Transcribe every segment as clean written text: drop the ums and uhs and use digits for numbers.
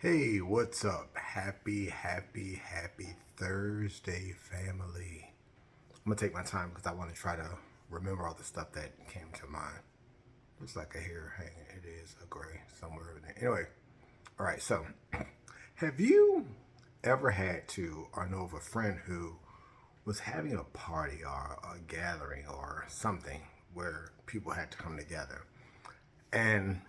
Hey, what's up? Happy Thursday, family. I'm gonna take my time because I want to try to remember all the stuff that came to mind. Looks like a hair hanging. It is a gray somewhere over there. Anyway, all right. So, have you ever had to or know of a friend who was having a party or a gathering or something where people had to come together and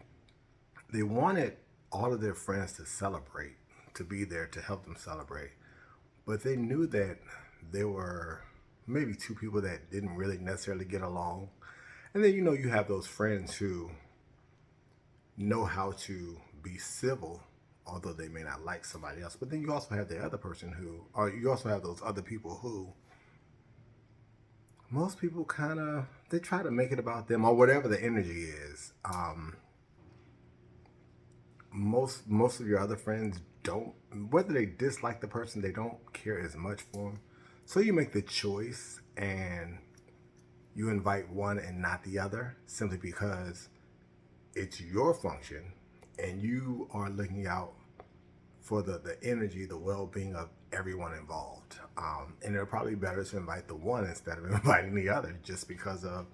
they wanted all of their friends to celebrate, to be there to help them celebrate. But they knew that there were maybe two people that didn't really necessarily get along. And then, you have those friends who know how to be civil, although they may not like somebody else. But then you also have the other person who, or you also have those other people who most people kind of, they try to make it about them or whatever the energy is. Most of your other friends don't, whether they dislike the person, they don't care as much for them. So you make the choice and you invite one and not the other simply because it's your function and you are looking out for the energy, the well-being of everyone involved. And it'll probably be better to invite the one instead of inviting the other, just because of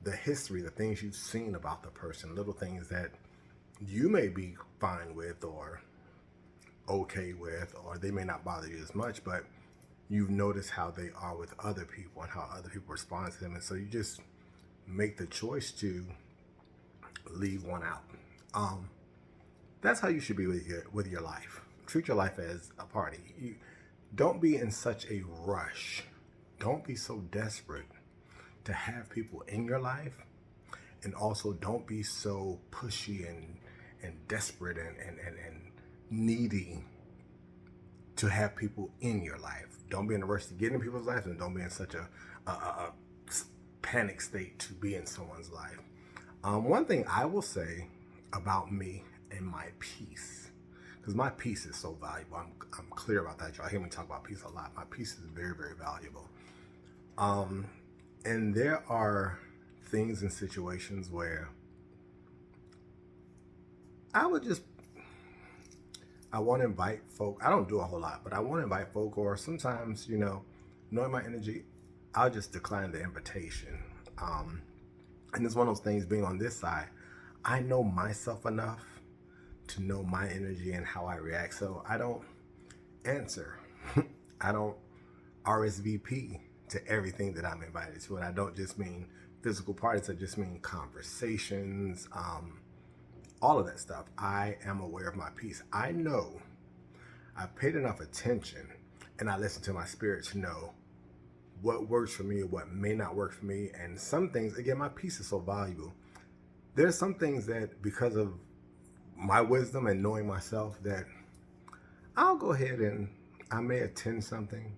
the history, the things you've seen about the person, little things that you may be fine with or okay with, or they may not bother you as much, but you've noticed how they are with other people and how other people respond to them. And so you just make the choice to leave one out. That's how you should be with your life. Treat your life as a party. Don't be in such a rush. Don't be so desperate to have people in your life, and also don't be so pushy and desperate and needy to have people in your life. Don't be in a rush to get in people's lives, and don't be in such a panic state to be in someone's life. One thing I will say about me and my peace, because my peace is so valuable. I'm clear about that. Y'all hear me talk about peace a lot. My peace is very, very valuable. And there are things and situations where I would just, I want to invite folk. I don't do a whole lot, but I want to invite folk, or sometimes, knowing my energy, I'll just decline the invitation. And it's one of those things, being on this side, I know myself enough to know my energy and how I react. So I don't answer. I don't RSVP to everything that I'm invited to. And I don't just mean physical parties, I just mean conversations, all of that stuff. I am aware of my peace. I know I've paid enough attention and I listen to my spirit to know what works for me and what may not work for me. And some things, again, my peace is so valuable. There's some things that, because of my wisdom and knowing myself, that I'll go ahead and I may attend something,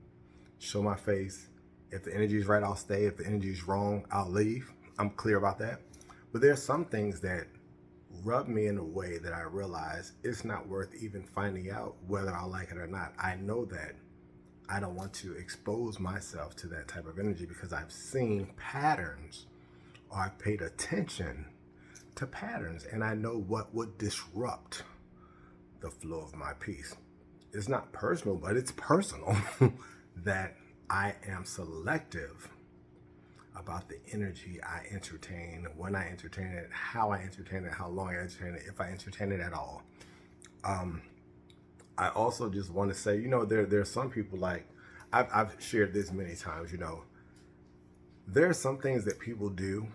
show my face. If the energy is right, I'll stay. If the energy is wrong, I'll leave. I'm clear about that. But there's some things that rub me in a way that I realize it's not worth even finding out whether I like it or not. I know that I don't want to expose myself to that type of energy because I've seen patterns, or I've paid attention to patterns, and I know what would disrupt the flow of my peace. It's not personal, but it's personal that I am selective about the energy I entertain, when I entertain it, how I entertain it, how long I entertain it, if I entertain it at all. I also just want to say, there's some people, like I've shared this many times. There are some things that people do,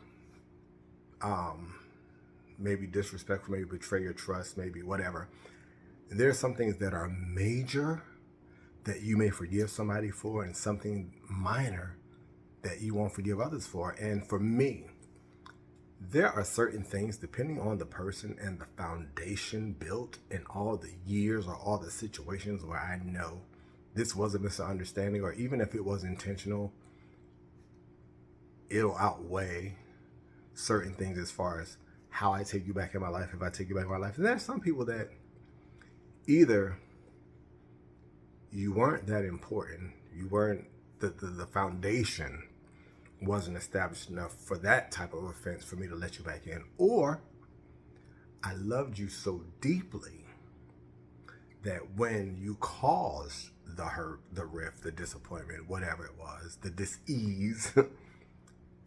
maybe disrespectful, maybe betray your trust, maybe whatever. There are some things that are major that you may forgive somebody for, and something minor that you won't forgive others for. And for me, there are certain things, depending on the person and the foundation built in all the years or all the situations, where I know this was a misunderstanding, or even if it was intentional, it'll outweigh certain things as far as how I take you back in my life, if I take you back in my life. And there's some people that either you weren't that important, you weren't, the foundation wasn't established enough for that type of offense for me to let you back in, or I loved you so deeply that when you caused the hurt, the rift, the disappointment, whatever it was, the dis-ease,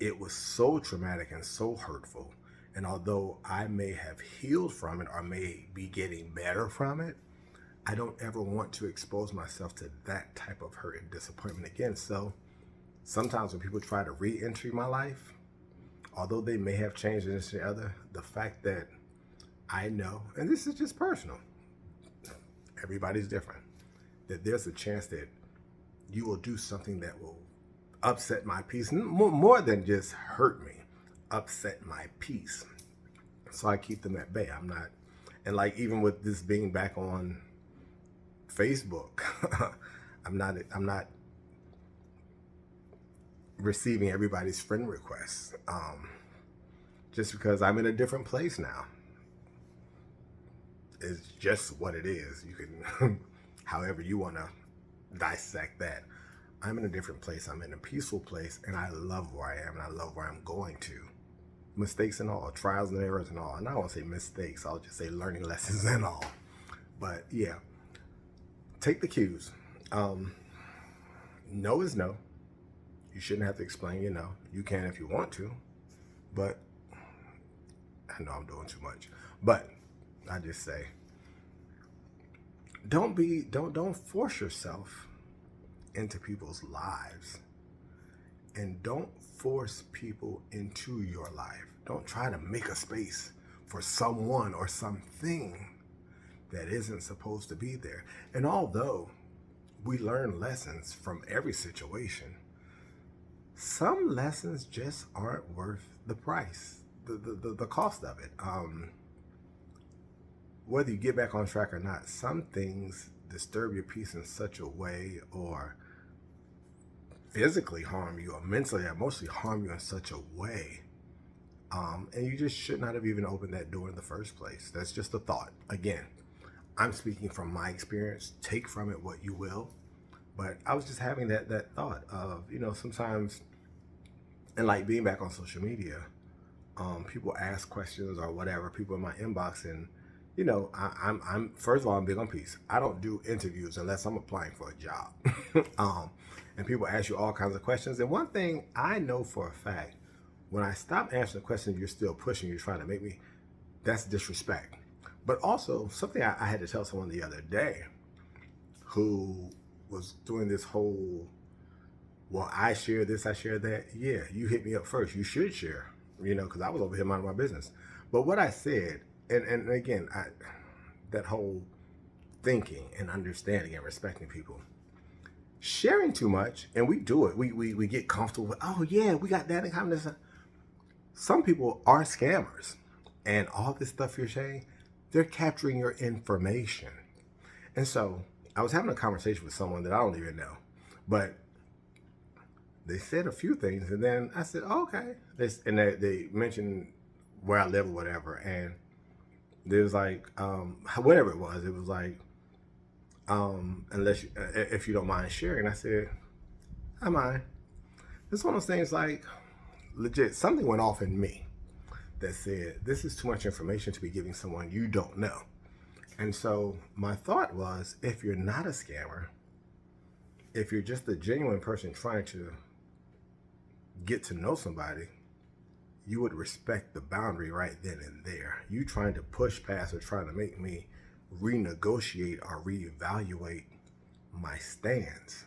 it was so traumatic and so hurtful. And although I may have healed from it or may be getting better from it, I don't ever want to expose myself to that type of hurt and disappointment again. So sometimes when people try to re-enter my life, although they may have changed this and the other, the fact that I know, and this is just personal, everybody's different, that there's a chance that you will do something that will upset my peace, more than just hurt me, upset my peace. So I keep them at bay. I'm not, and like even with this being back on Facebook, I'm not receiving everybody's friend requests, just because I'm in a different place now. It's just what it is. You can, however you want to dissect that. I'm in a different place. I'm in a peaceful place, and I love where I am, and I love where I'm going to. Mistakes and all, trials and errors and all. And I don't want to say mistakes. I'll just say learning lessons and all. But yeah, take the cues. No is no. You shouldn't have to explain your no. You can if you want to, but I know I'm doing too much. But I just say, don't force yourself into people's lives, and don't force people into your life. Don't try to make a space for someone or something that isn't supposed to be there. And although we learn lessons from every situation, some lessons just aren't worth the price, the cost of it. Whether you get back on track or not, some things disturb your peace in such a way, or physically harm you, or mentally, emotionally harm you in such a way, and you just should not have even opened that door in the first place. That's just a thought. Again, I'm speaking from my experience. Take from it what you will. But I was just having that thought of, sometimes, and like being back on social media, people ask questions or whatever, people in my inbox, and I'm first of all, I'm big on peace. I don't do interviews unless I'm applying for a job. And people ask you all kinds of questions. And one thing I know for a fact, when I stop answering the questions, you're still pushing, you're trying to make me, that's disrespect. But also something I had to tell someone the other day who was doing this whole, well, I share this, I share that. Yeah, you hit me up first. You should share, because I was over here minding my business. But what I said, and again, that whole thinking and understanding and respecting people, sharing too much, and we do it. We get comfortable with, oh yeah, we got that in common. Some people are scammers, and all this stuff you're saying, they're capturing your information. And so I was having a conversation with someone that I don't even know, but they said a few things, and then I said, oh, okay. They mentioned where I live or whatever, and there was like, whatever it was like, unless if you don't mind sharing. I said, I mind. It's one of those things, like, legit, something went off in me that said, this is too much information to be giving someone you don't know. And so my thought was, if you're not a scammer, if you're just a genuine person trying to get to know somebody, you would respect the boundary right then and there. You trying to push past or trying to make me renegotiate or reevaluate my stance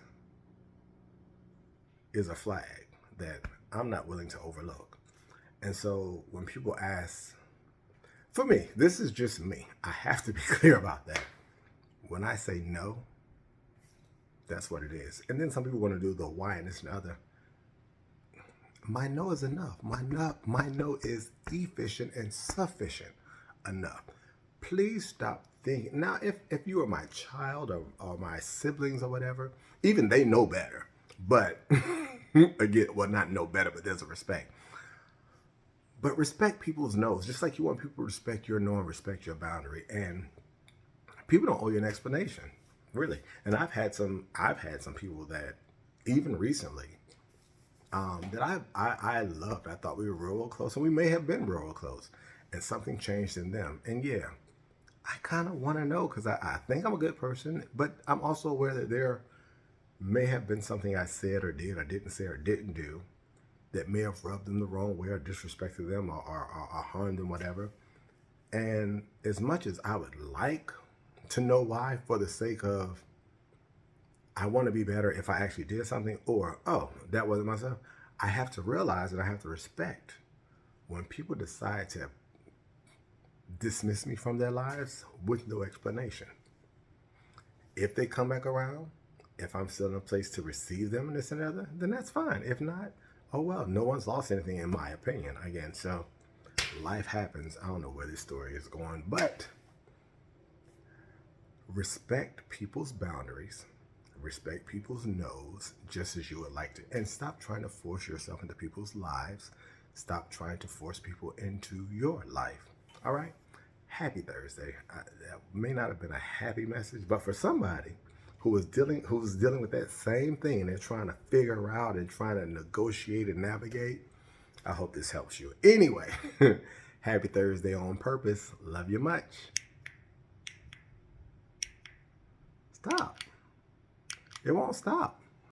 is a flag that I'm not willing to overlook. And so when people ask, for me, this is just me, I have to be clear about that. When I say no, that's what it is. And then some people want to do the why and this and the other. My no is enough. My no is efficient and sufficient enough. Please stop thinking. Now, if you are my child or my siblings or whatever, even they know better. But again, well, not know better, but there's a respect. But respect people's no's, just like you want people to respect your no and respect your boundary. And people don't owe you an explanation, really. And I've had some people that even recently that I loved. I thought we were real close, and we may have been real close, and something changed in them. And yeah, I kind of want to know because I think I'm a good person, but I'm also aware that there may have been something I said or did or didn't say or didn't do that may have rubbed them the wrong way or disrespected them or harmed them, whatever. And as much as I would like to know why, for the sake of I want to be better if I actually did something, or, oh, that wasn't myself, I have to realize and I have to respect when people decide to dismiss me from their lives with no explanation. If they come back around, if I'm still in a place to receive them and this and the other, then that's fine. If not, oh well, no one's lost anything in my opinion. Again, so life happens. I don't know where this story is going, but respect people's boundaries, respect people's no's just as you would like to, and stop trying to force yourself into people's lives. Stop trying to force people into your life. All right? Happy Thursday. That may not have been a happy message, but for somebody who was dealing with that same thing, they're trying to figure out and trying to negotiate and navigate, I hope this helps you. Anyway, happy Thursday on purpose. Love you much. Stop. It won't stop.